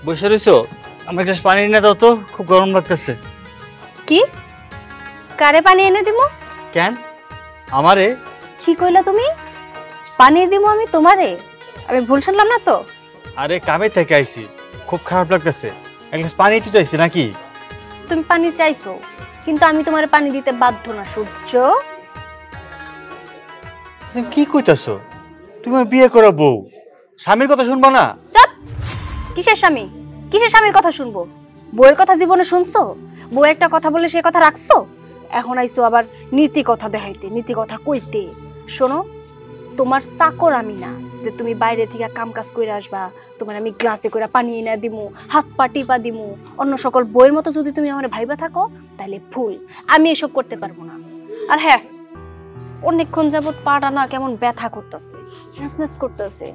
বসে রইছো? আমার গ্লাস পানি এনে দাও তো, খুব গরম লাগতেছে। কি? কারে পানি এনে দিমু? কেন আমারে? কি কইলা তুমি? পানি দিমু আমি তোমারে? আমি ভুল শুনলাম না তো? আরে কামে থেকে আইছি, খুব খারাপ লাগতেছে, এক গ্লাস পানি তো চাইছি নাকি? তুমি পানি চাইছো, কিন্তু আমি তোমারে পানি দিতে বাধ্য না সূর্য। তুমি কি কইতাছো? তোমার বিয়ে করা বউ, স্বামীর কথা শুনবা না? চুপ! কিসের স্বামী? কিসের স্বামীর কথা শুনবো? বউয়ের কথা জীবনে শুনছো? বউ একটা কথা বলে সে কথা রাখছো? এখন আইছো আবার নীতি কথা দেখাইতে, নীতি কথা কইতে। শোনো, তোমার চাকর আমি না যে তুমি বাইরে থেকে কাম কাজ করে আসবা, তোমার আমি গ্লাসে করে পানি এনে দিমু, হাত পা টিপা দিমু। অন্য সকল বইয়ের মতো যদি তুমি আমার ভাইবা থাকো তাহলে ভুল, আমি এসব করতে পারবো না। আর হ্যাঁ, অনেকক্ষণ যাবত পাটা না কেমন ব্যথা করতেছে, ম্যাসম্যাস করতেছে।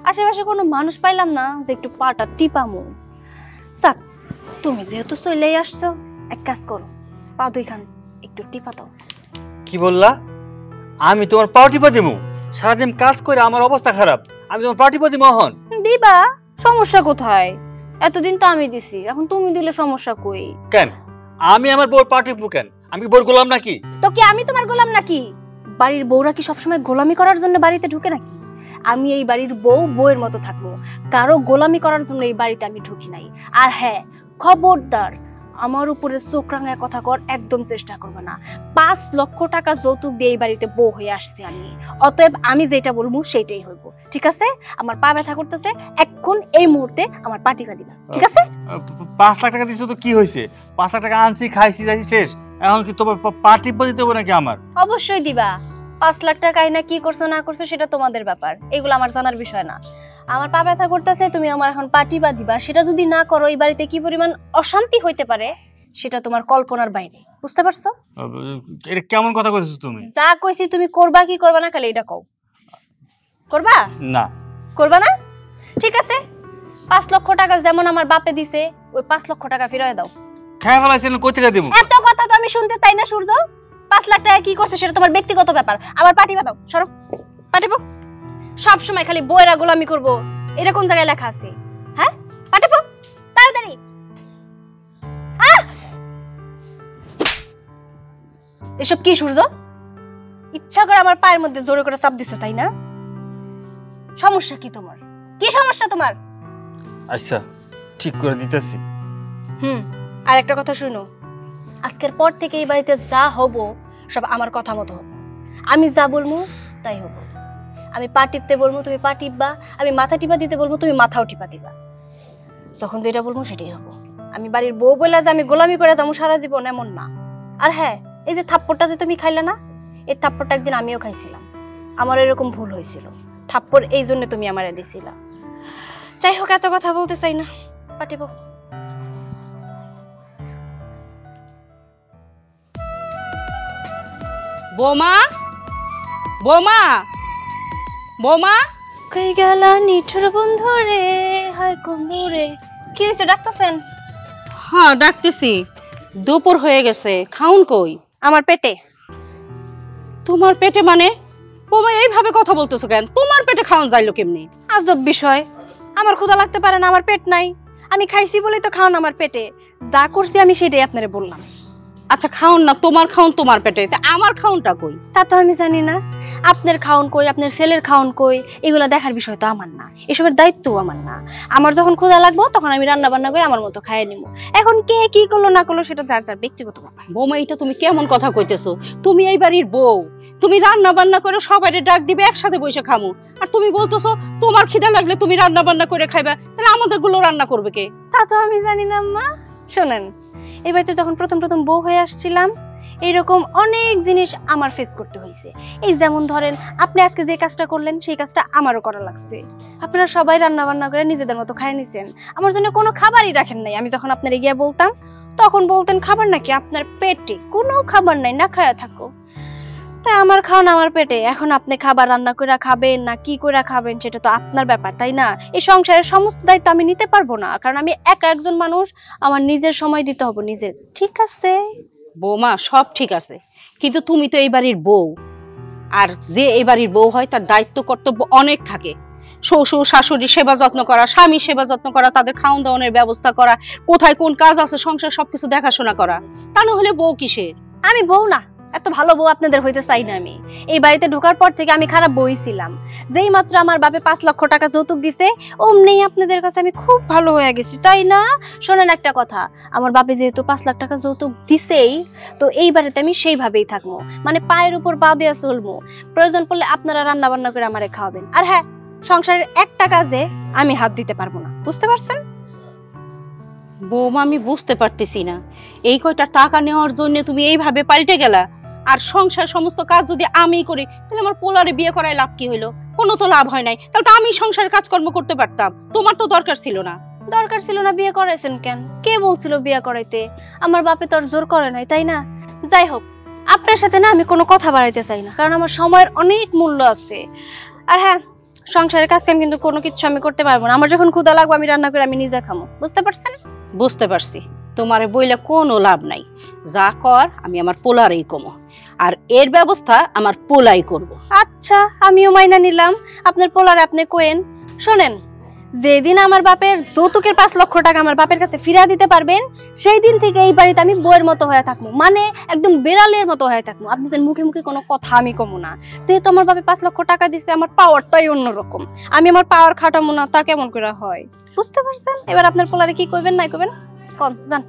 আশেপাশে কোনো মানুষ পাইলাম না যে একটু পাটা টিপামু। সাক, তুমি যেহেতু চলেই আসছো, এক কাজ করো, পা দুইখান একটু টিপা দাও। কি বললা? আমি তোমার পা টিপা দিমু? সারাদিন কাজ করে আমার অবস্থা খারাপ, আমি তোমার পা টিপা দিমু? এখন দিবা, সমস্যা কোথায়? এতদিন তো আমি দিছি, এখন তুমি দিলে সমস্যা কই? কেন আমি আমার বউর পা টিপবো কেন? আমি কি বউর গোলাম নাকি? তো কি আমি তোমার গোলাম নাকি? বাড়ির বউরা কি সবসময় গোলামি করার জন্য বাড়িতে ঢুকে নাকি? আমি এই বাড়ির বউ, বউয়ের মতো থাকবো, কারো গোলামি করার জন্য এই বাড়িতে আমি ঢুকি নাই। আর হ্যাঁ, খবরদার আমার উপরে চোখ রাঙায় কথা কর একদম চেষ্টা করবে না। 5 লক্ষ টাকা যৌতুক দিয়ে এই বাড়িতে বউ হয়ে আসছি আমি, অতএব আমি যেটা বলবো সেটাই হইব, ঠিক আছে? আমার পা ব্যথা করতেছে, এখন এই মুহূর্তে আমার পা টিপা দিবা, ঠিক আছে? 5 লাখ টাকা দিছো তো কি হয়েছে? 5 লাখ টাকা আনছি, খাইছি, যাইছি, শেষ। এখন কি তোমার পা টিপা দিতে হবে নাকি আমার? অবশ্যই দিবা। 5 লাখ টাকা আইনা কি করছো না করছো সেটা তোমাদের ব্যাপার, এগুলো আমার জানার বিষয় না। আমার পা ব্যথা করতেছে, তুমি আমার এখন পা টিপা দিবা। সেটা যদি না করো এই বাড়িতে কি পরিমাণ অশান্তি হইতে পারে সেটা তোমার কল্পনার বাইরে, বুঝতে পারছো? এটা কেমন কথা কইছো তুমি? যা কইছি তুমি করবা কি করবা না খালি এটা কও। করবা না? করবা না? ঠিক আছে, 5 লক্ষ টাকা যেমন আমার বাপে দিছে, ওই 5 লক্ষ টাকা ফিরিয়ে দাও। খায় ফেলাইছেন, কই থেকে দেব? এত কথা তো আমি শুনতে চাই না সূর্য। 5 লাখ টাকা কি করছে সেটা তোমার ব্যক্তিগত ব্যাপার, আমার পাটিবা দাও, সরো পাটিবো। সব সময় খালি বইরা গোলামি করব, এটা কোন জায়গায় লেখা আছে? হ্যাঁ, পাটিবো তাড়াতাড়ি। এসব কি সূর্য? ইচ্ছা করে আমার পায়ের মধ্যে জোরে করে চাপ দিছো, তাই না? সমস্যা কি তোমার? কি সমস্যা তোমার? আচ্ছা, ঠিক করে দিতেছি। আর একটা কথা শুনো, আজকের পর থেকে এই বাড়িতে যা হবো সব আমার কথা মতো হবে। আমি যা বলবো তাই হবো। আমি পা টিপতে বলবো তুমি পা টিপবা, আমি মাথা টিপা দিতে বলবো তুমি মাথাও টিপা দিবা। যখন যেটা বলবো সেটাই হবো। আমি বাড়ির বউ বলে যে আমি গোলামি করে যাবো সারা জীবন, এমন না। আর হ্যাঁ, এই যে থাপ্পড়টা যে তুমি খাইলে না, এই থাপ্পড়টা একদিন আমিও খাইছিলাম। আমার এরকম ভুল হয়েছিল, থাপ্পড় এই জন্য তুমি আমারে দিছিলা। যাই হোক, এত কথা বলতে চাই না, পা টিপো। বৌমা, বৌমা, বৌমা, কই গেলা নিঠুর বন্ধু রে, হায় বন্ধু রে। কি হইছে, ডাকতেছেন? হ্যাঁ ডাকতেছি, দুপুর হয়ে গেছে, খাউন কই? আমার পেটে। তোমার পেটে মানে? বৌমা এইভাবে কথা বলতেছো কেন? তোমার পেটে খাওন যাইলো কেমনি? আজব বিষয়, আমার ক্ষুধা লাগতে পারে না, আমার পেট নাই। আমি খাইছি বলেই তো খাওন আমার পেটে। যা করছি আমি সেটাই আপনারে বললাম। আচ্ছা খাউন না, তোমার খাউন তোমার পেটে, আমার খাউনটা কই? তা তো আমি জানি না। আপনার খাওন কই, আপনার ছেলের খাওন কই, এগুলা দেখার বিষয় তো আমার না, এসবের দায়িত্ব আমার না। আমার যখন ক্ষুধা লাগবো তখন আমি রান্না বান্না করে আমার মতো খাইয়ে নিব। এখন কে কি করলো না করলো সেটা যার যার ব্যক্তিগত ব্যাপার। বৌমা, এটা তুমি কেমন কথা কইতেছো? তুমি এই বাড়ির বউ, তুমি রান্না বান্না করে সবাইকে ডাক দিবে, একসাথে বসে খামু, আর তুমি বলতেছো তোমার খিদা লাগলে তুমি রান্না বান্না করে খাইবা। তাহলে আমাদের গুলো রান্না করবে কে? তা তো আমি জানি না মা। শোনেন, এবার তো যখন প্রথম প্রথম বউ হয়ে আসছিলাম, এইরকম অনেক জিনিস আমার ফেস করতে হয়েছে। এই যেমন ধরেন, আপনি আজকে যে কাজটা করলেন সেই কাজটা আমারও করা লাগছে। আপনারা সবাই রান্না বান্না করে নিজেদের মতো খাইয়ে নিছেন, আমার জন্য কোনো খাবারই রাখেন নাই। আমি যখন আপনার গিয়ে বলতাম তখন বলতেন খাবার নাকি, আপনার পেটে কোনো খাবার নাই, না খায়া থাকো। তাই আমার খাওয়ান আমার পেটে, এখন আপনি খাবার রান্না করে খাবেন না কি করে খাবেন সেটা তো আপনার ব্যাপার, তাই না? এই সংসারের সমস্ত দায়িত্ব আমি নিতে পারবো না, কারণ আমি একা একজন মানুষ, আমার নিজের সময় দিতে হবে নিজের, ঠিক আছে? বৌমা সব ঠিক আছে, কিন্তু তুমি তো এই বাড়ির বউ, আর যে এই বাড়ির বউ হয় তার দায়িত্ব কর্তব্য অনেক থাকে। শ্বশুর শাশুড়ি সেবা যত্ন করা, স্বামী সেবা যত্ন করা, তাদের খাওয়ান দাওয়ানোর ব্যবস্থা করা, কোথায় কোন কাজ আছে সংসার সবকিছু দেখাশোনা করা। তা না হলে বউ কিসের? আমি বউ না, এত ভালো বউ আপনাদের হইতে চাই না। আমি এই বাড়িতে ঢোকার পর থেকে আমি খারাপ বউই ছিলাম। যেই মাত্র আমার বাপে 5 লক্ষ টাকা যৌতুক দিছে অমনি আপনাদের কাছে আমি খুব ভালো হয়ে গেছি, তাই না? শোনেন একটা কথা, আমার বাপে যেহেতু 5 লাখ টাকা যৌতুক দিছেই, তো এই বাড়িতে আমি সেইভাবেই থাকবো, মানে পায়ের উপর পা দিয়ে চলবো। প্রয়োজন পড়লে আপনারা রান্না বান্না করে আমারে খাওয়াবেন। আর হ্যাঁ, সংসারের একটা কাজে আমি হাত দিতে পারবো না, বুঝতে পারছেন? বৌমা আমি বুঝতে পারতেছি না, এই কয়টা টাকা নেওয়ার জন্য তুমি এইভাবে পাল্টে গেলা। আর সংসার সমস্ত কাজ যদি আমি করি তাহলে আমার পোলারে বিয়ে করায় লাভ কি হইলো? কোনো তো লাভ হয় নাই। তাহলে তো আমি সংসারের কাজকর্ম করতে পারতাম, তোমার তো দরকার ছিল না। দরকার ছিল না বিয়ে করাইছেন কেন? কে বলছিল বিয়ে করাইতে? আমার বাপে তো আর জোর করে নাই, তাই না? যাই হোক, আপনার সাথে না আমি কোনো কথা বাড়াইতে চাই না, কারণ আমার সময়ের অনেক মূল্য আছে। আর হ্যাঁ, সংসারের কাজ কাম কিন্তু কোনো কিছু আমি করতে পারবো না। আমার যখন ক্ষুধা লাগবে আমি রান্না করে আমি নিজে খামো, বুঝতে পারছেন? বুঝতে পারছি, তোমারে বইলে কোনো লাভ নাই। যা কর আমি আমার পোলারেই কমো, আর এর ব্যবস্থা আমার পোলাই করব। আচ্ছা, আমিও মাইনা নিলাম, আপনার পোলারে আপনি কোয়েন। শোনেন, যেদিন আমার বাপের যৌতুকের 5 লক্ষ টাকা আমার বাপের কাছে ফিরিয়ে দিতে পারবেন, সেই দিন থেকে এই বাড়িতে আমি বউয়ের মতো হয়ে থাকবো, মানে একদম বেড়ালের মতো হয়ে থাকবো। আপনাদের মুখে মুখে কোনো কথা আমি কমো না। যেহেতু আমার বাপে 5 লক্ষ টাকা দিচ্ছে, আমার পাওয়ারটাই অন্যরকম। আমি আমার পাওয়ার খাটাবো না, তা কেমন করে হয়? বুঝতে পারছেন? এবার আপনার পোলারে কি কইবেন না কইবেন কোন জান?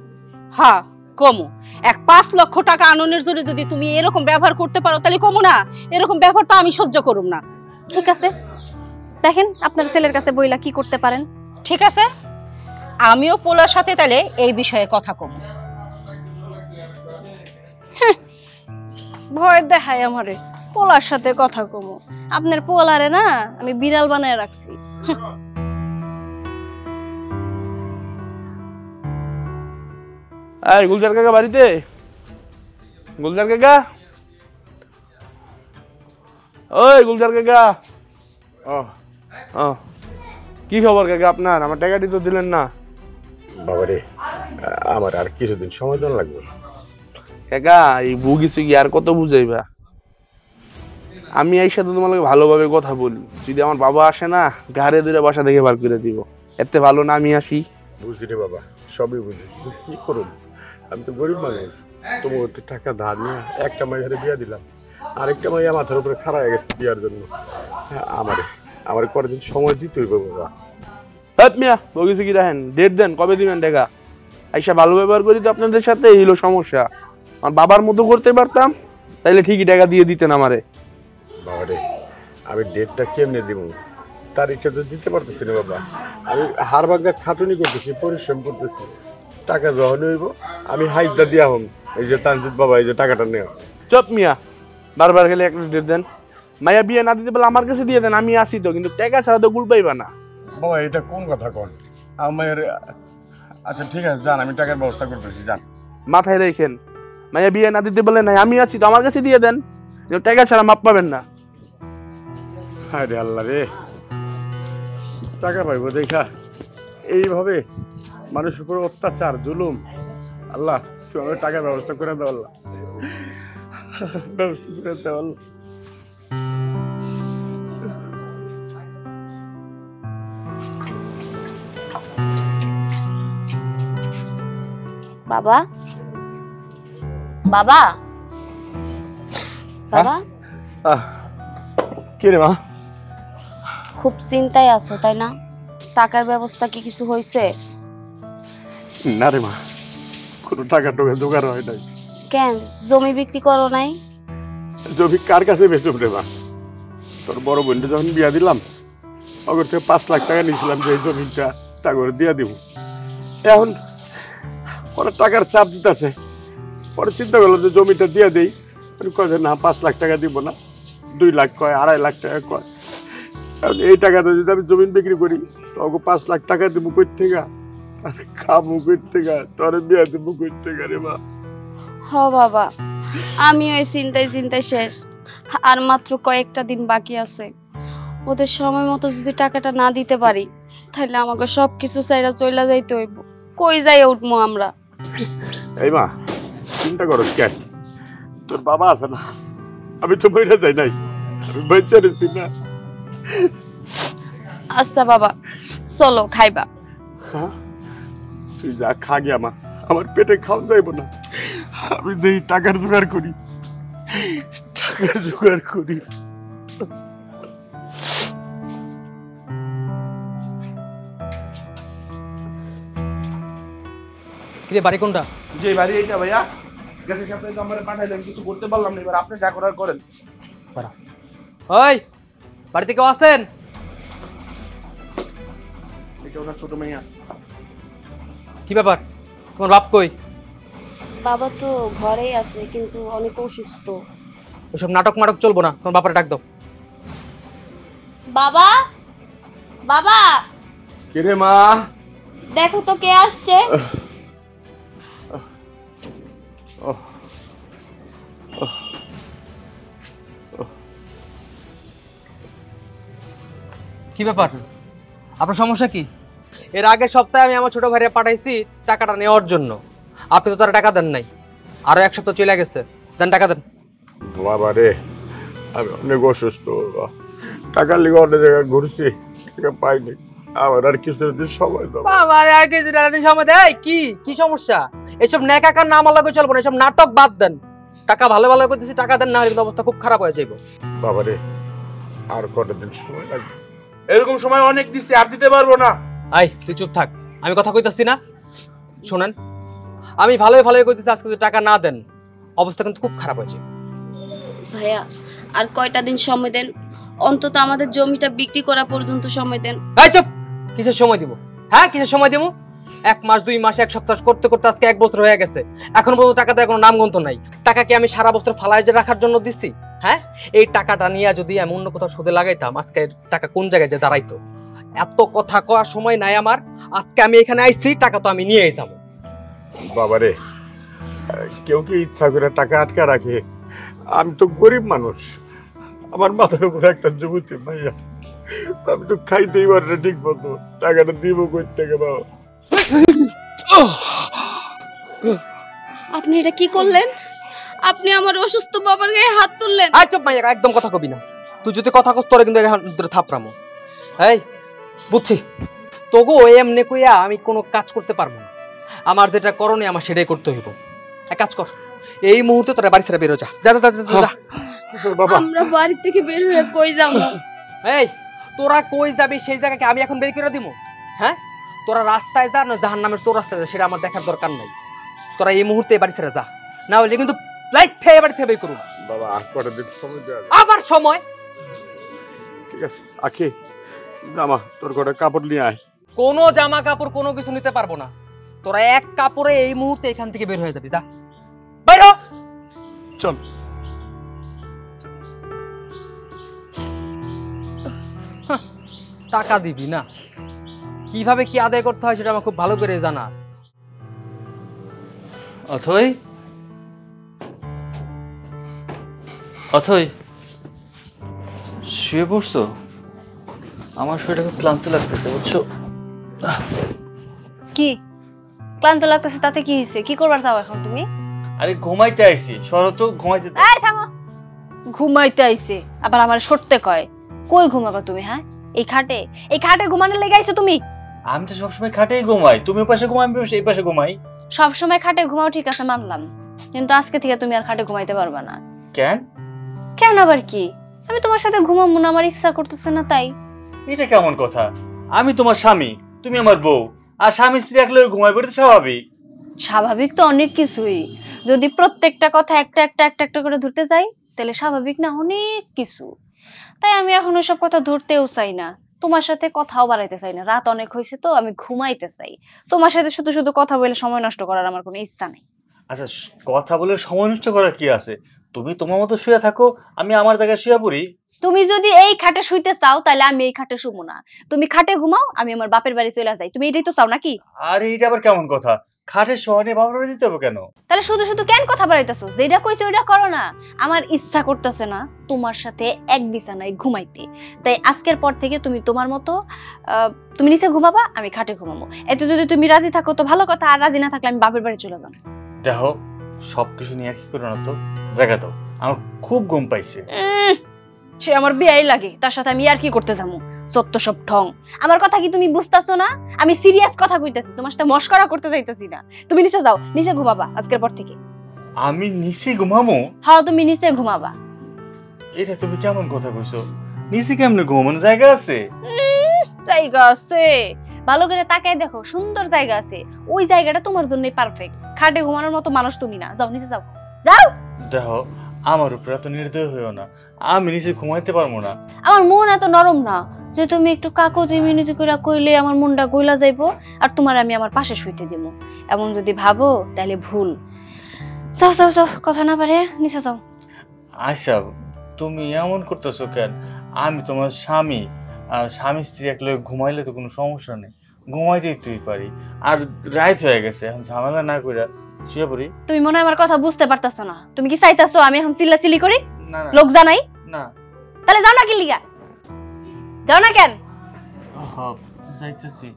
হ্যাঁ কমো। 5 লক্ষ টাকা আননের জন্য যদি তুমি এরকম ব্যবহার করতে পারো তাহলে কমো না। এরকম ব্যবহার তো আমি সহ্য করুম না। ঠিক আছে, দেখেন আপনার ছেলের কাছে বইলা কি করতে পারেন। ঠিক আছে, আমিও পোলার সাথে তাহলে এই বিষয়ে কথা কমো। ভয় দেখায় আমারে পোলার সাথে কথা কমো। আপনার পোলারে না আমি বিড়াল বানায় রাখছি। এই গুলজার কাকা বাড়িতে? গুলজার কাকা, ওই গুলজার কাকা। কি খবর কাকা আপনার? আমার টাকাটি তো দিলেন না। বাবারে, আমার আর কিছুদিন সময় দেওয়া লাগবে। কাকা এই বুগিছি কি আর কত বুঝাইবা? আমি এই সাথে তোমার ভালোভাবে কথা বলি, যদি আমার বাবা আসে না ঘাড়ে ধরে বাসা থেকে বার করে দিব। এতে ভালো না আমি আসি? বুঝলি রে বাবা, সবই বুঝি, কি করুন? আমি তো গরিব মানুষ, তোমার টাকা ধার নিয়ে একটা মাইয়ের বিয়া দিলাম, আরেকটা মাইয়া মাথার উপরে খাড়া হয়ে গেছে বিয়ার জন্য। আমার কতদিন সময় দিতে হইব বাবা। মিয়া বগিছি কি রাখেন, ডেট দেন, কবে দিবেন টাকা? আইসা ভালো ব্যবহার করি তো আপনাদের সাথে, এই হলো সমস্যা। আমার বাবার মতো করতে পারতাম তাইলে ঠিকই টাকা দিয়ে দিতেন আমারে। বাবারে, আমি ডেটটা কেমনে দিব? তারিখটা তো দিতে পারতেছি না বাবা। আমি হার ভাঙ্গা খাটুনি করতেছি, পরিশ্রম করতেছি। টাকা যখন হইব আমি হাইজটা দিয়া হম। এই যে তানজিৎ বাবা, এই যে টাকাটা নেওয়া। চপ মিয়া, বারবার খেলে একটা ডেট দেন। মাইয়া বিয়ে না দিতে পারলে আমার কাছে দিয়ে দেন, আমি আসি তো, কিন্তু টাকা ছাড়া তো গুল পাইবা না। বাবা এটা কোন কথা কন? আমার আচ্ছা ঠিক আছে, যান, আমি টাকার ব্যবস্থা করতেছি, যান। মাথায় রেখেন, মাইয়া বিয়ে না দিতে বলে নাই, আমি আছি তো, আমার কাছে দিয়ে দেন, টাকা ছাড়া মাপ পাবেন না। হায় রে আল্লাহ রে, টাকা পাইবো দেখা এইভাবে মানুষের উপর অত্যাচার জুলুম। আল্লাহ তুই আমার টাকার ব্যবস্থা করে দাও, আল্লাহ ব্যবস্থা করে দাও আল্লাহ। বাবা, বাবা, বাবা, কি রে মা? খুব চিন্তায় আছো তাই না? টাকার ব্যবস্থা কি কিছু হয়েছে? না রে মা, কোনো টাকা টোকা জোগাড় হয় নাই। কেন জমি বিক্রি করো নাই? জমি কার কাছে বেচব রে মা? তোর বড় বোনটা যখন বিয়া দিলাম, ওর থেকে 5 লাখ টাকা নিয়েছিলাম যে এই জমিটা টাকা দিয়া দিব। এখন পরে টাকার চাপ দিতেছে, পরে চিন্তা করলাম যে জমিটা দিয়ে দেই। কয় যে না 5 লাখ টাকা দিব না, 2 লাখ কয়, 2.5 লাখ টাকা কয়। এখন এই টাকাটা যদি আমি জমি বিক্রি করি তখন 5 লাখ টাকা দিব কই থেকে, আর খাবো কই থেকে, তোর বিয়া দিব কই থেকে রে মা? হ বাবা, আমি ওই চিন্তায় চিন্তায় শেষ। আর মাত্র কয়েকটা দিন বাকি আছে। ওদের সময় মতো যদি টাকাটা না দিতে পারি তাহলে আমাকে সবকিছু চাইরা চইলা যাইতে হইব। কই যাই উঠবো আমরা? এই মা চিন্তা করো কেন? তোর বাবা আছে না, আমি তো বইটা যাই নাই, আমি বেঁচে রয়েছি না। আচ্ছা বাবা চলো খাইবা। হ্যাঁ তুই যা খা গিয়া মা, আমার পেটে খাওয়া যাইব না। আমি দেখি টাকার জোগাড় করি, টাকার জোগাড় করি। কিরে বাড়ি কোনটা? যে বাড়ি এইটা ভাইয়া, গ্যাসের সাপ্লাই তো আমরা পাঠাইলাম, কিছু করতে পারলাম না, এবার আপনি যা করার করেন। ওই বাড়িতে কেউ আছেন? এটা ওনার ছোট মেয়া। কি ব্যাপার, তোমার বাপ কই? বাবা তো ঘরেই আছে কিন্তু অনেক অসুস্থ। ওসব নাটক মাটক চলবো না, তোমার বাপারে ডাক দাও। বাবা বাবা কে রে মা? দেখো তো কে আসছে। কি ব্যাপার, আপনার সমস্যা কি? এর আগের সপ্তাহে আমি আমার ছোট ভাইরে পাঠাইছি টাকাটা নেওয়ার জন্য, আপনি তো তারা টাকা দেন নাই। আরো এক সপ্তাহ চলে গেছে, দেন টাকা দেন। বাবা রে, আমি অনেক অসুস্থ বাবা, টাকার লিগে অনেক জায়গায় ঘুরছি, টাকা পাইনি। আমার আর কিছুদিন সময় দাও। আমার আর কিছু দিন সময় দেয়। কি কি সমস্যা? এসব নেকাকার নাম আলাদা চলবো না, এসব নাটক বাদ দেন। টাকা ভালো ভালো করতেছি, টাকা দেন, না হলে অবস্থা খুব খারাপ হয়ে যাইব। বাবা রে, আর কটা দিন সময় লাগবে। এরকম সময় অনেক দিচ্ছি, আর দিতে পারবো না। আই তুই চুপ থাক, আমি কথা কইতাছি না। শোনেন, আমি ভালোই ভালোই কইতেছি, আজকে যদি টাকা না দেন অবস্থা কিন্তু খুব খারাপ হয়েছে। ভাইয়া আর কয়টা দিন সময় দেন, অন্তত আমাদের জমিটা বিক্রি করা পর্যন্ত সময় দেন। এই চুপ, কিসের সময় দিব? হ্যাঁ কিসের সময় দিব? 1 মাস 2 মাস 1 সপ্তাহ করতে করতে আজকে 1 বছর হয়ে গেছে, এখন পর্যন্ত টাকা দেওয়ার কোনো নামগন্ধ নাই। টাকা কি আমি সারা বছর ফালায় যে রাখার জন্য দিচ্ছি? হ্যাঁ, এই টাকাটা নিয়ে যদি আমি অন্য কোথাও সুদে লাগাইতাম, আজকে টাকা কোন জায়গায় যে দাঁড়াইতো? এত কথা কওয়ার সময় নাই আমার। আজকে আমি এখানে আইছি, টাকা তো আমি নিয়ে যাবো। বাবা রে, কেউ কি ইচ্ছা করে টাকা আটকা রাখে? আমি তো গরিব মানুষ, আমার মাথার উপরে একটা যুবতী ভাইয়া, আমি তো খাইতেই পারি না ঠিক মতো, টাকাটা দিব কই থেকে বাবা? আপনি এটা কি করলেন? আপনি আমার অসুস্থ বাবার গায়ে হাত তুললেন। আই চুপ মাইয়া, একদম কথা কবি না। তুই যদি কথা কস তোরে কিন্তু এখন থাপড়ামো। এই বুঝছি, তোগো এমনি কইয়া আমি কোনো কাজ করতে পারবো না। আমার যেটা করণীয় আমার সেটাই করতে হইব। এক কাজ কর, এই মুহূর্তে তোরা বাড়ি ছেড়ে বেরো যা। যা যা যা যা। বাবা আমরা বাড়ি থেকে বের হয়ে কই যাবো? এই তোরা কই যাবি সেই জায়গাকে আমি এখন বের করে দিব? হ্যাঁ, তোরা রাস্তায় যা না জাহান্নামের তোর রাস্তায় যা, সেটা আমার দেখার দরকার নাই। তোরা এই মুহূর্তে বাড়ি ছেড়ে যা, না হলে কিন্তু লাইট থেকে বাড়ি থেকে বের করুন। বাবা আর কটা দিন সময় দেওয়া যাবে? আবার সময়? ঠিক আছে আখি, জামা তোর কটা কাপড় নিয়ে আয়। কোনো জামা কাপড় কোনো কিছু নিতে পারবো না। তোরা এক কাপড়ে এই মুহূর্তে এখান থেকে বের হয়ে যাবি। যা বাইর হ। চল। টাকা দিবি না, কিভাবে কি আদায় করতে হয় সেটা আমার খুব ভালো করে জানা আছে। অথই, অথই শুয়ে পড়ছো? আমার শরীরটা খুব ক্লান্ত লাগতেছে বুঝছো। কি ক্লান্ত লাগতেছে তাতে কি হয়েছে? কি করবার চাও এখন তুমি? আরে ঘুমাইতে আইছি, সরো তো ঘুমাইতে। এই থামো, ঘুমাইতে আইছে আবার আমার সরতে কয়। কই ঘুমাবা তুমি? হ্যাঁ, এই খাটে ঘুমানোর লেগে আইছো তুমি? আমি তো সবসময় খাটেই ঘুমাই, তুমি ওই পাশে ঘুমাই, আমি এই পাশে ঘুমাই। সব সময় খাটে ঘুমাও ঠিক আছে মানলাম, কিন্তু আজকে থেকে তুমি আর খাটে ঘুমাইতে পারবা না। কেন? কেন আবার কি? আমি তোমার সাথে ঘুমাবো না, আমার ইচ্ছা করতেছে না তাই। এটা কেমন কথা? আমি তোমার স্বামী, তুমি আমার বউ, আর স্বামী স্ত্রী একলে ঘুমাই পড়তে স্বাভাবিক। স্বাভাবিক তো অনেক কিছুই, যদি প্রত্যেকটা কথা একটা একটা একটা একটা করে ধরতে যাই তাহলে স্বাভাবিক না অনেক কিছু। তাই আমি এখন ওইসব কথা ধরতেও চাই না, তোমার সাথে কথাও বাড়াইতে চাই না। রাত অনেক হয়েছে তো আমি ঘুমাইতে চাই। তোমার সাথে শুধু শুধু কথা বলে সময় নষ্ট করার আমার কোনো ইচ্ছা নেই। আচ্ছা, কথা বলে সময় নষ্ট করার কি আছে? তুমি তোমার মতো শুয়ে থাকো, আমি আমার জায়গায় শুয়ে পড়ি। তুমি যদি এই খাটে শুইতে চাও তাহলে আমি এই খাটে শুবো না। তুমি খাটে ঘুমাও, আমি আমার বাপের বাড়ি চলে যাই। তুমি এটাই তো চাও নাকি? আর এইটা আবার কেমন কথা? খাটের শহরে বাবার বাড়ি দিতে হবে কেন? তাহলে শুধু শুধু কেন কথা বাড়াইতেছো? যেটা কইছো ওইটা করো না। আমার ইচ্ছা করতেছে না তোমার সাথে এক বিছানায় ঘুমাইতে, তাই আজকের পর থেকে তুমি তোমার মতো তুমি নিচে ঘুমাবা, আমি খাটে ঘুমাবো। এতে যদি তুমি রাজি থাকো তো ভালো কথা, আর রাজি না থাকলে আমি বাপের বাড়ি চলে যাবো। দেখো, সবকিছু নিয়ে কি করো না তো, জায়গা দাও, আমার খুব ঘুম পাইছে। সে আমার বিয়াই লাগে, তার সাথে আমি আর কি করতে যাবো? সত্য সব ঠং। আমার কথা কি তুমি বুঝতাছো না? আমি সিরিয়াস কথা কইতাছি, তোমার সাথে মস্করা করতে যাইতাছি না। তুমি নিচে যাও, নিচে ঘুমাবা আজকের পর থেকে। আমি নিচে ঘুমাবো? হ্যাঁ, তুমি নিচে ঘুমাবা। এটা তুমি কেমন কথা কইছো? নিচে কেমনে ঘুমানোর জায়গা আছে? জায়গা আছে, ভালো করে তাকায় দেখো, সুন্দর জায়গা আছে। ওই জায়গাটা তোমার জন্যই পারফেক্ট। খাটে ঘুমানোর মতো মানুষ তুমি না। যাও নিচে যাও, যাও। দেখো, আমার উপরে এত নির্দয় হইও না, আমি নিচে ঘুমাইতে পারবো না। আমার মন এত নরম না যে তুমি একটু কাকুতি মিনতি করে কইলে আমার মনটা গইলা যাইবো আর তোমার আমি আমার পাশে শুইতে দিব। এমন যদি ভাবো তাহলে ভুল। যাও যাও যাও, কথা না পারে নিচে যাও। আচ্ছা, তুমি এমন করতেছো কেন? আমি তোমার স্বামী, আর স্বামী স্ত্রী একলে ঘুমাইলে তো কোনো সমস্যা নেই, ঘুমাইতেই তুই পারি। আর রাত হয়ে গেছে, এখন ঝামেলা না কইরা শুয়ে পড়ি। তুমি মনে হয় আমার কথা বুঝতে পারতাছো না। তুমি কি চাইতাছো আমি এখন চিল্লাচিল্লি করি, না না লোক জানাই? না। তাহলে যাও না, কি লিগা যাও না কেন? হ্যাঁ, যাইতেছি।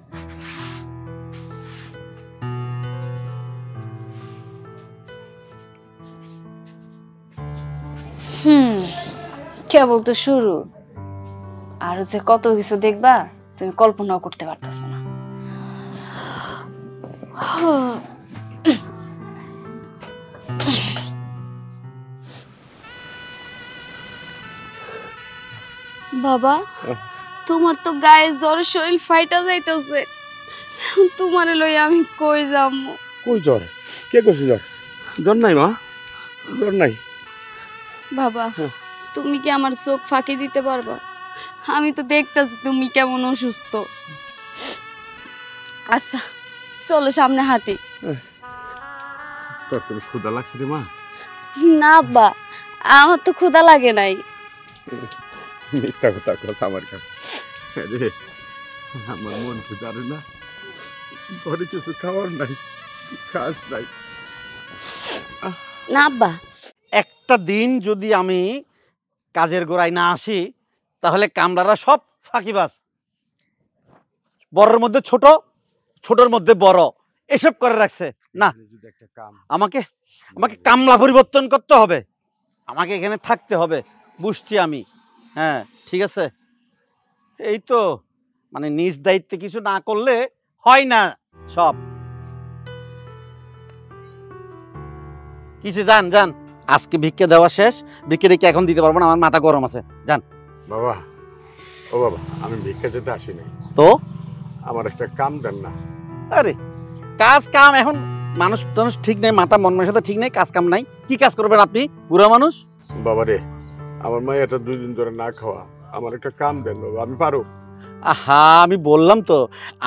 কেবল তো শুরু, আরো যে কত কিছু দেখবা তুমি কল্পনাও করতে পারতেছো না। বাবা, তোমার তো গায়ে জ্বর, শরীর ফাইটা যাইতেছে। তোমারে লই আমি কই যামু? কই জ্বর? কে কইছে জ্বর? জ্বর নাই মা, জ্বর নাই। বাবা, তুমি কি আমার চোখ ফাঁকি দিতে পারবা? আমি তো দেখতাছি তুমি কেমন অসুস্থ। আচ্ছা চলো সামনে হাঁটি। তোর কোনো ক্ষুধা লাগছে রে মা? না আব্বা, আমার তো ক্ষুধা লাগে নাই। মিথ্যা কথা কস আমার কাছে। রে, আমার মন ক্ষুধারে না, ঘরে কিছু খাওয়ার নাই, খাস নাই। না আব্বা, একটা দিন যদি আমি কাজের গোড়ায় না আসি তাহলে কামলারা সব ফাঁকিবাজ, বড়র মধ্যে ছোট, ছোটর মধ্যে বড়, এসব করে রাখছে। না, আমাকে আমাকে কামলা পরিবর্তন করতে হবে, আমাকে এখানে থাকতে হবে। বুঝছি আমি, হ্যাঁ ঠিক আছে। এই তো মানে নিজ দায়িত্বে কিছু না করলে হয় না সব। কিসে যান যান, আজকে ভিক্ষে দেওয়া শেষ, ভিক্ষে রেখে এখন দিতে পারবো না, আমার মাথা গরম আছে। যান। বাবা, ও বাবা, আমি ভিক্ষা যেতে আসি নাই তো আমার একটা কাম দেন না। আরে কাজ কাম এখন মানুষ টানুষ ঠিক নেই, মাথা মন মানসিকতা ঠিক নেই, কাজ কাম নাই, কি কাজ করবেন আপনি বুড়া মানুষ? বাবা রে, আমার মা এটা 2 দিন ধরে না খাওয়া, আমার একটা কাম দেন বাবা, আমি পারো। আহা, আমি বললাম তো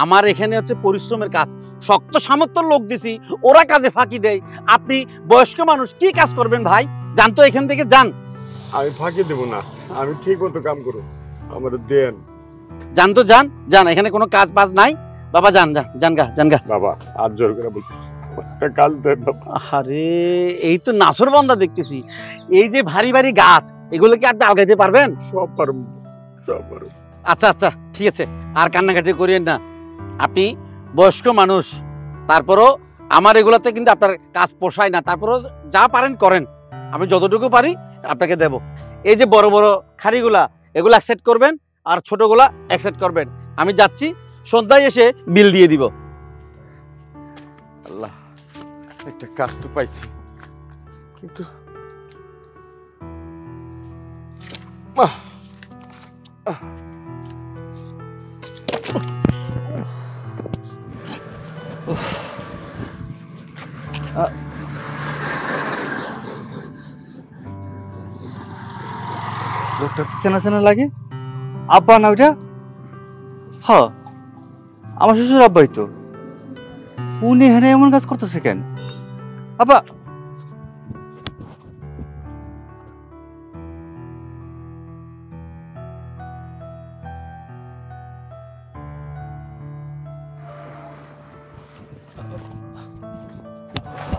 আমার এখানে হচ্ছে পরিশ্রমের কাজ, শক্ত সামর্থ্য লোক দিছি, ওরা কাজে ফাঁকি দেয়। আপনি বয়স্ক মানুষ, কি কাজ করবেন ভাই? যান তো এখান থেকে, যান। আমি ফাঁকি দেবো না, আমি ঠিক মতো কাম করো, আমার দেন। যান তো, যান যান, এখানে কোনো কাজ বাজ নাই বাবা, যান যান যান গা, যান গা। বাবা আর জোর করে বলতেছি, একটা কাজ দেন বাবা। আরে এই তো নাসর বান্দা দেখতেছি, এই যে ভারী ভারী গাছ, এগুলো কি আপনি আলগাইতে পারবেন? সব পারবো, সব পারবো। আচ্ছা আচ্ছা ঠিক আছে, আর কান্নাকাটি করিয়েন না। আপনি বয়স্ক মানুষ, তারপরও আমার এগুলাতে কিন্তু আপনার কাজ পোষায় না, তারপরও যা পারেন করেন, আমি যতটুকু পারি আপনাকে দেব। এই যে বড় বড় খাড়িগুলা, এগুলো অ্যাকসেপ্ট করবেন, আর ছোটগুলা অ্যাকসেপ্ট করবেন। আমি যাচ্ছি, সন্ধ্যায় এসে বিল দিয়ে দিব। আল্লাহ, একটা কাজ তো পাইছি, কিন্তু লোকটা চেনা চেনা লাগে। আব্বা না ওটা? হ্যাঁ, আমার শ্বশুর আব্বাই তো। উনি এখানে এমন কাজ করতেছে কেন? আব্বা,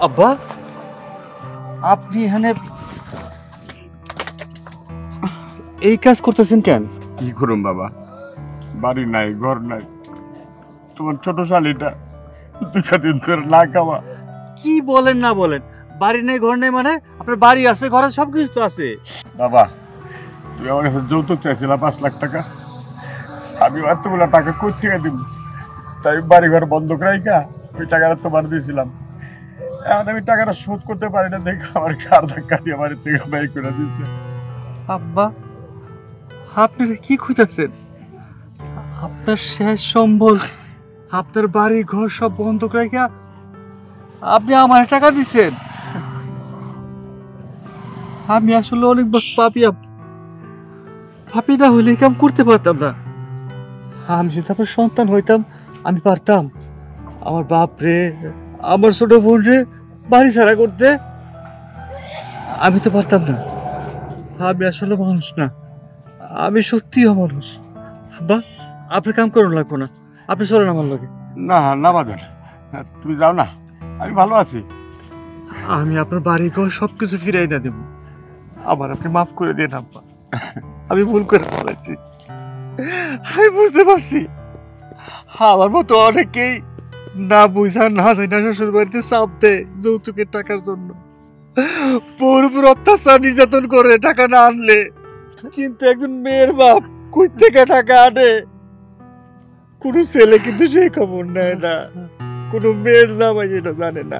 আব্বা আপনি এখানে এই কাজ করতেছেন কেন? কি করুম বাবা, বাড়ি নাই, ঘর নাই, তোমার ছোট শালিটা 2 দিন ধরে না খাওয়া। কি বলেন না বলেন, বাড়ি নেই ঘর নেই মানে? আপনার বাড়ি আছে, ঘরে সবকিছু তো আছে। বাবা তুই আমার কাছে যৌতুক চাইছিলাম 5 লাখ টাকা, আমি এতগুলো টাকা কই থেকে দিব? তাই বাড়িঘর বন্ধক রাইখা ওই টাকাটা তোমার দিয়েছিলাম। এখন আমি টাকাটা শোধ করতে পারি না দেখে আমার ঘাড় ধাক্কা দিয়ে বাড়ির থেকে ব্যয় করে দিচ্ছে। আব্বা, আপনি কি খুঁজতেছেন? আপনার শেষ সম্বল, আপনার বাড়ি ঘর সব বন্ধক রাখিয়া আপনি আমার টাকা দিচ্ছেন? আমি আসলে অনেক পাপি। পাপি না হইলে এই কাম করতে পারতাম না। আমি যদি আপনার সন্তান হইতাম আমি পারতাম আমার বাপ রে, আমার ছোট বোন রে বাড়ি ছাড়া করতে? আমি তো পারতাম না। আমি আসলে মানুষ না, আমি সত্যিই মানুষ। আব্বা, আপনি কাম করুন লাগবো না, আপনি চলেন আমার লগে। না না বাজার, তুমি যাও না, আমি ভালো আছি। আমি আপনার বাড়ি ঘর সবকিছু ফিরাই না দেব। আবার আপনি মাফ করে দিন আব্বা, আমি ভুল করে ফেলেছি। আমি বুঝতে পারছি আমার মতো অনেকেই না বুঝা না যায় না শ্বশুর বাড়িতে চাপ দেয় যৌতুকের টাকার জন্য, বউর উপর অত্যাচার নির্যাতন করে টাকা না আনলে। কিন্তু একজন মেয়ের বাপ কই থেকে টাকা আনে? কোনো ছেলে কিন্তু সেই খবর নেয় না, কোনো মেয়ের জামাই সেটা জানে না।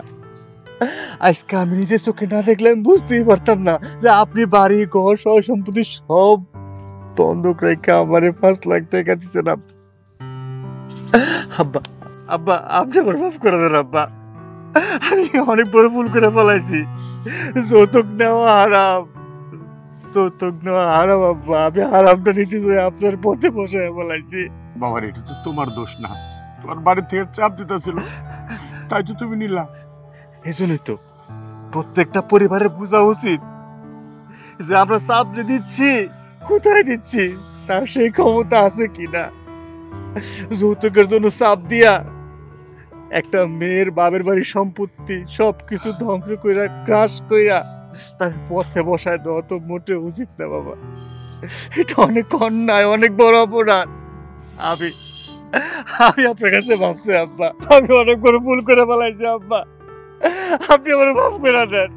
আজকে আমি নিজের চোখে না দেখলে আমি বুঝতেই পারতাম না যে আপনি বাড়ি ঘর সহ সম্পত্তি সব বন্ধক রেখে আমারে 5 লাখ টাকা দিচ্ছেন। আব্বা, আব্বা আপনি আমার মাফ করে দেন আব্বা, আমি অনেক বড় ভুল করে ফেলাইছি। যৌতুক নেওয়া হারাম, যৌতুক নেওয়া হারাম আব্বা। আমি হারামটা নিতে চাই আপনার পথে বসায় ফেলাইছি। বাবার এটা তো তোমার দোষ না, তোমার বাড়ি থেকে চাপ দিতেছিল তাই তো তুমি নিলা। এই জন্যই তো প্রত্যেকটা পরিবারের বোঝা উচিত যে আমরা চাপ যে দিচ্ছি কোথায় দিচ্ছি তার সেই ক্ষমতা আছে কিনা। যৌতুকের জন্য চাপ দিয়া একটা মেয়ের বাপের বাড়ির সম্পত্তি সবকিছু ধ্বংস কইরা ক্রাশ কইরা তার পথে বসায় দেওয়া তো মোটে উচিত না বাবা। এটা অনেক অন্যায়, অনেক বড় অপরাধ। আমি আপনার কাছে ভাবছি আব্বা, আমি অনেক বড় ভুল করে ফেলাইছি আব্বা। আপনি আমার মাফ করে দেন,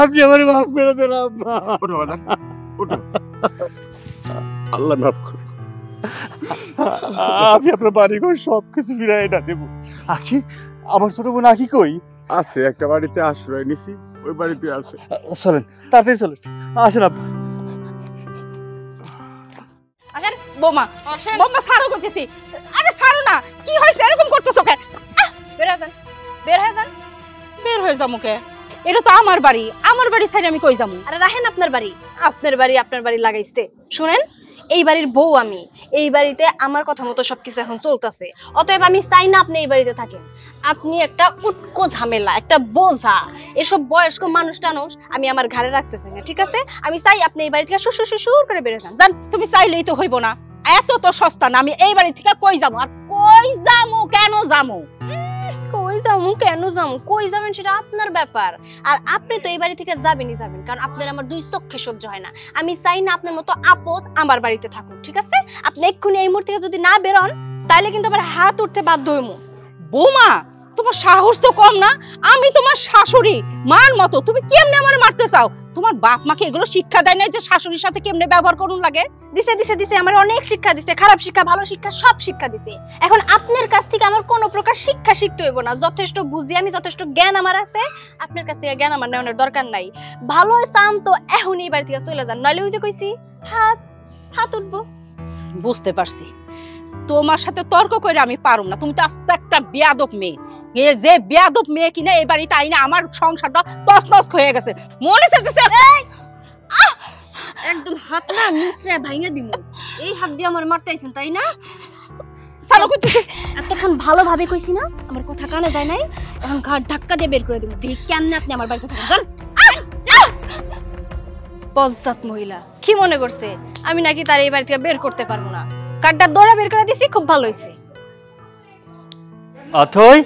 আপনি আমার মাফ করে দেন আব্বা। আল্লাহ মাফ করো। আমি আপনার বাড়ি ঘর সবকিছু ফিরাই না দেবো। আখি, আমার ছোট বোন আখি কই? আছে, একটা বাড়িতে আশ্রয় নিছি, ওই বাড়িতে আছে। চলেন তাড়াতাড়ি চলেন, আসেন আব্বা। আসেন বৌমা, বৌমা ছাড়ো করতেছি। আরে ছাড়ো না, কি হয়েছে এরকম করতেছো কেন? বের হয়ে যান, বের হয়ে যান। বের হয়ে যাবো কে? এটা তো আমার বাড়ি, আমার বাড়ি ছাড়ে আমি কই যাবো? আরে রাখেন আপনার বাড়ি, আপনার বাড়ি লাগাইছে। শুনেন, এই বাড়ির বউ আমি, এই বাড়িতে আমার কথা মতো সবকিছু এখন চলতেছে। অতএব আমি চাই না আপনি এই বাড়িতে থাকেন। আপনি একটা উটকো ঝামেলা, একটা বোঝা। এসব বয়স্ক মানুষ টানুষ আমি আমার ঘরে রাখতে চাই না, ঠিক আছে? আমি চাই আপনি এই বাড়ি থেকে শ্বশুর শ্বশুর করে বেরো যান। যান। তুমি চাইলেই তো হইব না, এত তো সস্তা না। আমি এই বাড়ি থেকে কই যাবো? আর কই যাবো, কেন যাবো? কই যাবো, কেন যাবো, কই যাবেন সেটা আপনার ব্যাপার। আর আপনি তো এই বাড়ি থেকে যাবেনই যাবেন, কারণ আপনার আমার 2 চক্ষে সহ্য হয় না। আমি চাই না আপনার মতো আপদ আমার বাড়িতে থাকুক, ঠিক আছে? আপনি এক্ষুনি এই মুহূর্তে যদি না বেরোন তাহলে কিন্তু আমার হাত উঠতে বাধ্য হইমু। বৌমা, তোমার সাহস তো কম না? আমি তোমার শাশুড়ি, মার মতো, তুমি কেমনে আমার মারতে চাও? তোমার বাপ মাকে এগুলো শিক্ষা দেয় না যে শাশুড়ির সাথে কেমনে ব্যবহার করুন লাগে? দিছে আমার অনেক শিক্ষা দিছে, খারাপ শিক্ষা ভালো শিক্ষা সব শিক্ষা দিছে। এখন আপনার কাছ থেকে আমার কোনো প্রকার শিক্ষা শিখতে হইব না। যথেষ্ট বুঝি আমি, যথেষ্ট জ্ঞান আমার আছে। আপনার কাছ থেকে জ্ঞান আমার নেওয়ার দরকার নাই। ভালো চান তো এখনই এই বাড়ি থেকে চলে যান, নইলে ওই যে কইছি হাত উঠবো। বুঝতে পারছি, তোমার সাথে তর্ক করে আমি পারুম না। তুমি তো আস্তে একটা বেয়াদব মেয়ে। এ যে বেয়াদব মেয়ে কিনা এই বাড়িতে আইনা আমার সংসারটা তছনছ হয়ে গেছে। মনে চাইতেছে একদম হাত না নিচে ভাঙা দিমু। এই হাত দিয়ে আমার মারতে আইছেন তাই না? চালু করতেছে। এতক্ষণ ভালোভাবে কইছি না, আমার কথা কানে যায় নাই। এখন ঘাট ধাক্কা দিয়ে বের করে দিব। দেখি কেমনে আপনি আমার বাড়িতে থাকেন। যান। পশ্চাৎ মহিলা কি মনে করছে আমি নাকি তার এই বাড়ি থেকে বের করতে পারবো না? কাঠটা দৌড়া বের করে দিছি, খুব ভালো হয়েছে। অথই,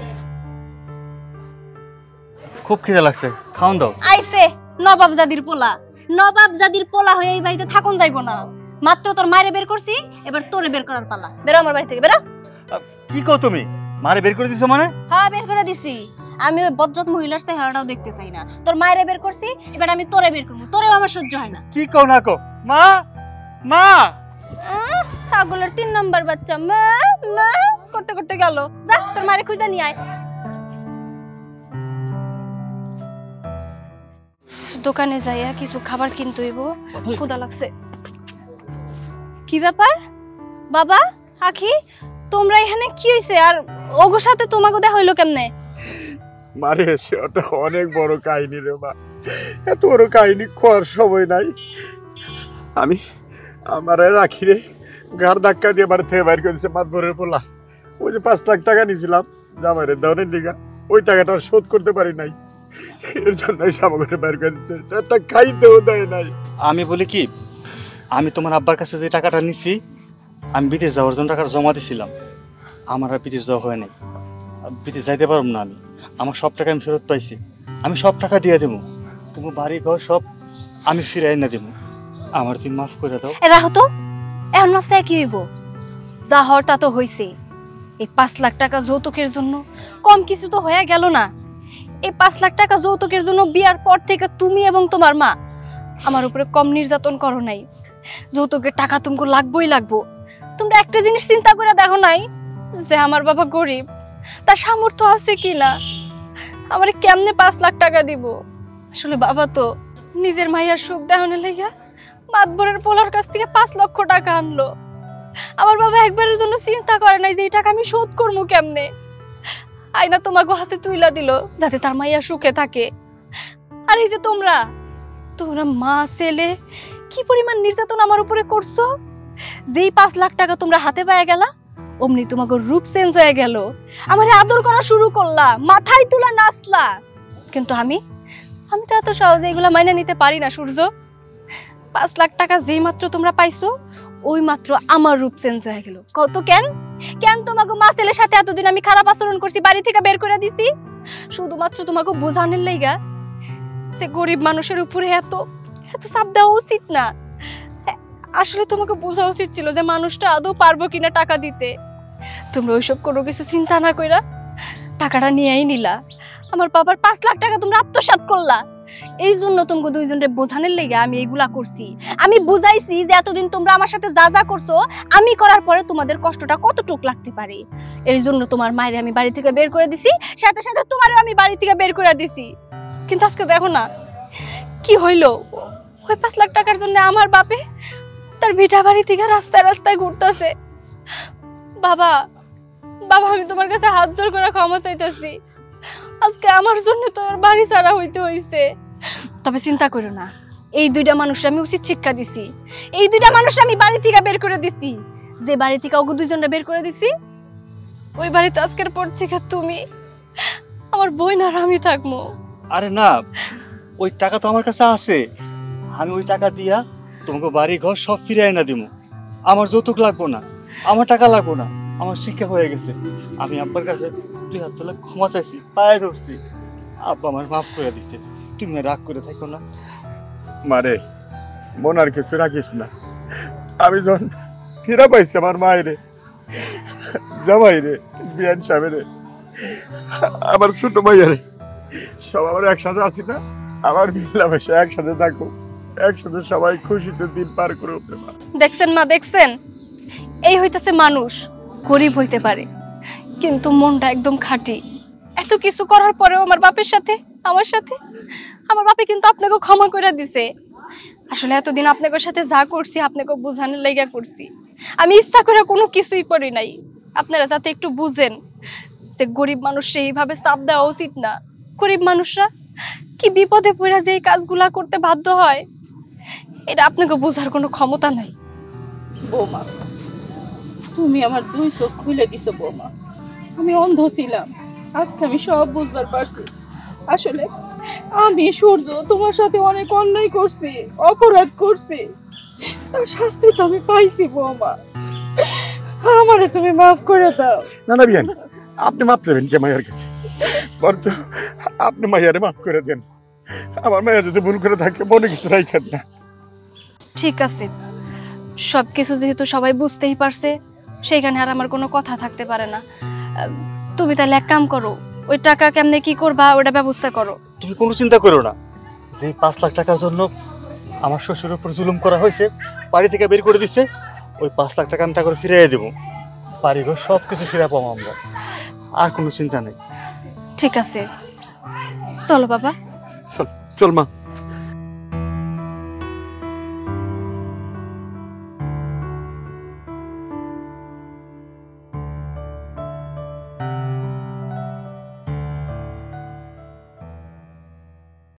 খুব খিদে লাগছে, খাওন দাও। আইছে নবাবজাদির পোলা হয়ে এই বাড়িতে থাকুন যাইবো না। মাত্র তোর মায়ের বের করছি, এবার তোরে বের করার পালা। বেরো আমার বাড়ি থেকে, বেরো। কি কও তুমি? মারে বের করে দিছো মানে? হ্যাঁ, বের করে দিছি। আমি ওই বজ্জাত মহিলার চেহারাটাও দেখতে চাই না। তোর মায়ের বের করছি, এবার আমি তোরে বের করবো। তোরেও আমার সহ্য হয় না। কি কও না কও? মা, মা ছাগলের 3 নাম্বার বাচ্চা মা মা করতে করতে গেল। যা তোর মারে খুঁজে নিয়ে আয়। দোকানে যাইয়া কিছু খাবার কিনতে হইব, ক্ষুধা লাগছে। কি ব্যাপার বাবা আখি, তোমরা এখানে কি হইছে? আর ওগোর সাথে তোমাকে দেখা হইলো কেমনে? মারে সেটা অনেক বড় কাহিনী রে মা, এত বড় কাহিনী খোয়ার সময় নাই। আমি আমার রাখি রে ঘাড় ধাক্কা দিয়ে বাড়ি থেকে বাইর করে দিচ্ছে মাতবরের পোলা। ওই যে 5 লাখ টাকা নিয়েছিলাম জামাইয়ের দেওয়ানের লিগা, ওই টাকাটা শোধ করতে পারি নাই, এর জন্যই সামগ্রী বাইর করে দিচ্ছে, একটা খাইতেও দেয় নাই। আমি বলি কি, আমি তোমার আব্বার কাছে যে টাকাটা নিছি, আমি বিদেশ যাওয়ার জন্য টাকা জমা দিছিলাম, আমার আর বিদেশ যাওয়া হয় নাই। বিদেশ যাইতে পারব না আমি, আমার সব টাকা আমি ফেরত পাইছি, আমি সব টাকা দিয়ে দেবো, তোমার বাড়ি ঘর সব আমি ফিরাই না দেবো, আমার তুমি মাফ করে দাও। রাখো তো, এখন মাফ চাই কি হইব? যা হওয়ার তা তো হইছে। এই 5 লাখ টাকা যৌতুকের জন্য কম কিছু তো হয়ে গেল না। এই 5 লাখ টাকা যৌতুকের জন্য বিয়ার পর থেকে তুমি এবং তোমার মা আমার উপরে কম নির্যাতন করো নাই। যৌতুকের টাকা তোমাকে লাগবেই লাগবো। তোমরা একটা জিনিস চিন্তা করে দেখো নাই যে আমার বাবা গরিব, তার সামর্থ্য আছে কিনা, আমার কেমনে 5 লাখ টাকা দিব? আসলে বাবা তো নিজের মাইয়ার সুখ দেখানোর লাইগা মাতবরের পোলার কাছ থেকে 5 লক্ষ টাকা আনলো। আমার বাবা একবারের জন্য চিন্তা করে নাই যে এই টাকা আমি শোধ করবো কেমনে। আইনা তোমাকে হাতে তুইলা দিল যাতে তার মাইয়া সুখে থাকে। আর এই যে তোমরা মা ছেলে কি পরিমাণ নির্যাতন আমার উপরে করছো। যেই 5 লাখ টাকা তোমরা হাতে পায়ে গেলা, অমনি তোমাকে রূপ চেঞ্জ হয়ে গেল, আমার আদর করা শুরু করলা, মাথায় তুলা নাচলা। কিন্তু আমি তো এত সহজে এগুলা মাইনা নিতে পারি না সূর্য। 5 লাখ টাকা যেই মাত্র তোমরা পাইছো, ওই মাত্র আমার রূপ চেঞ্জ হয়ে গেল। কত কেন তোমাকে মা ছেলের সাথে এতদিন আমি খারাপ আচরণ করছি, বাড়ি থেকে বের করে দিছি, শুধুমাত্র তোমাকে বোঝানোর লাইগা যে গরিব মানুষের উপরে এত চাপ দেওয়া উচিত না। আসলে তোমাকে বোঝা উচিত ছিল যে মানুষটা আদৌ পারবো কিনা টাকা দিতে। তোমরা ওইসব কোনো কিছু চিন্তা না কইরা টাকাটা নিয়েই নিলা। আমার বাবার 5 লাখ টাকা তোমরা আত্মসাৎ করলা। এই জন্য তোমাকে দুইজনের বোঝানোর লেগে আমি এইগুলা করছি। আমি বুঝাইছি যে এতদিন তোমরা আমার সাথে যা যা করছো, আমি করার পরে তোমাদের কষ্টটা কতটুক লাগতে পারে। এই জন্য তোমার মায়ের আমি বাড়ি থেকে বের করে দিছি, সাথে সাথে তোমারও আমি বাড়ি থেকে বের করে দিছি। কিন্তু আজকে দেখো না কি হইলো। ওই 5 লাখ টাকার জন্য আমার বাপে তার ভিটা বাড়ি থেকে রাস্তায় রাস্তায় ঘুরতেছে। বাবা আমি তোমার কাছে হাত জোর করে ক্ষমা চাইতেছি। আজকে আমার জন্য তোর বাড়ি ছাড়া হইতে হইছে। তবে চিন্তা করো না, এই 2টা মানুষ আমি উচিত শিক্ষা দিছি। এই 2টা মানুষ আমি বাড়ি থেকে বের করে দিছি। যে বাড়ি থেকে ওগো দুইজনটা বের করে দিছি, ওই বাড়িতে আজকের পর থেকে তুমি আমার বোন আর আমি থাকবো। আরে না, ওই টাকা তো আমার কাছে আছে, আমি ওই টাকা দিয়া তোমাকে বাড়ি ঘর সব ফিরাই না দিব। আমার যৌতুক লাগবো না, আমার টাকা লাগবো না, আমার শিক্ষা হয়ে গেছে। আমি আব্বার কাছে 2 হাত তুলে ক্ষমা চাইছি, পায়ে ধরছি, আব্বা আমার মাফ করে দিছে। তুমি রাগ করে থাকো না। মারে মন আর কিছু রাখিস না। আমি যখন ফিরা পাইছি আমার মায়েরে, জামাইরে, বিয়ান সাহেবেরে, আমার ছোট ভাইয়ারে, সব আমার একসাথে আছি না। আমার মিলামেশা একসাথে থাকো, একসাথে সবাই খুশিতে দিন পার করে উঠবে। দেখছেন মা, দেখছেন, এই হইতেছে মানুষ। গরিব হইতে পারে কিন্তু মনটা একদম খাঁটি। এত কিছু করার পরেও আমার বাপের সাথে আমার বাপে কিন্তু আপনাকে ক্ষমা করে দিছে। আসলে এতদিন আপনাদের সাথে যা করছি আপনাকে বোঝানোর লাইগা করছি, আমি ইচ্ছা করে কোনো কিছুই করি নাই। আপনারা যাতে একটু বুঝেন যে গরিব মানুষরা এইভাবে চাপ দেওয়া উচিত না। গরিব মানুষরা কি বিপদে পড়ে যে এই কাজগুলা করতে বাধ্য হয়, এটা আপনাকে বোঝার কোনো ক্ষমতা নাই। বৌমা, তুমি আমার 2 চোখ খুলে দিছো বৌমা। আমি অন্ধ ছিলাম, আজকে আমি সব বুঝবার পারছি। আসলে আমি সূর্য তোমার সাথে অনেক অন্যায় করছি, অপরাধ করছি, তার শাস্তি তো আমি পাইছি বৌমা। আমারে তুমি মাফ করে দাও। না না বিয়ান, আপনি মাফ চাইবেন কে মায়ের কাছে? বরঞ্চ আপনি মাইয়ারে মাফ করে দেন। আমার মাইয়া যদি ভুল করে থাকে মনে কিছু রাখেন না। ঠিক আছে, সবকিছু যেহেতু সবাই বুঝতেই পারছে, সেইখানে আর আমার কোনো কথা থাকতে পারে না। তুমি তাহলে এক কাম করো, ওই টাকা কেমনে কি করবা ওটা ব্যবস্থা করো। তুমি কোনো চিন্তা করো না, যে 5 লাখ টাকার জন্য আমার শ্বশুরের উপর জুলুম করা হয়েছে, বাড়ি থেকে বের করে দিচ্ছে, ওই 5 লাখ টাকা আমি তা করে ফিরিয়ে দেবো। বাড়িঘর সব কিছু ফিরে পাবো আমরা, আর কোনো চিন্তা নেই। ঠিক আছে, চলো বাবা। চল চল মা।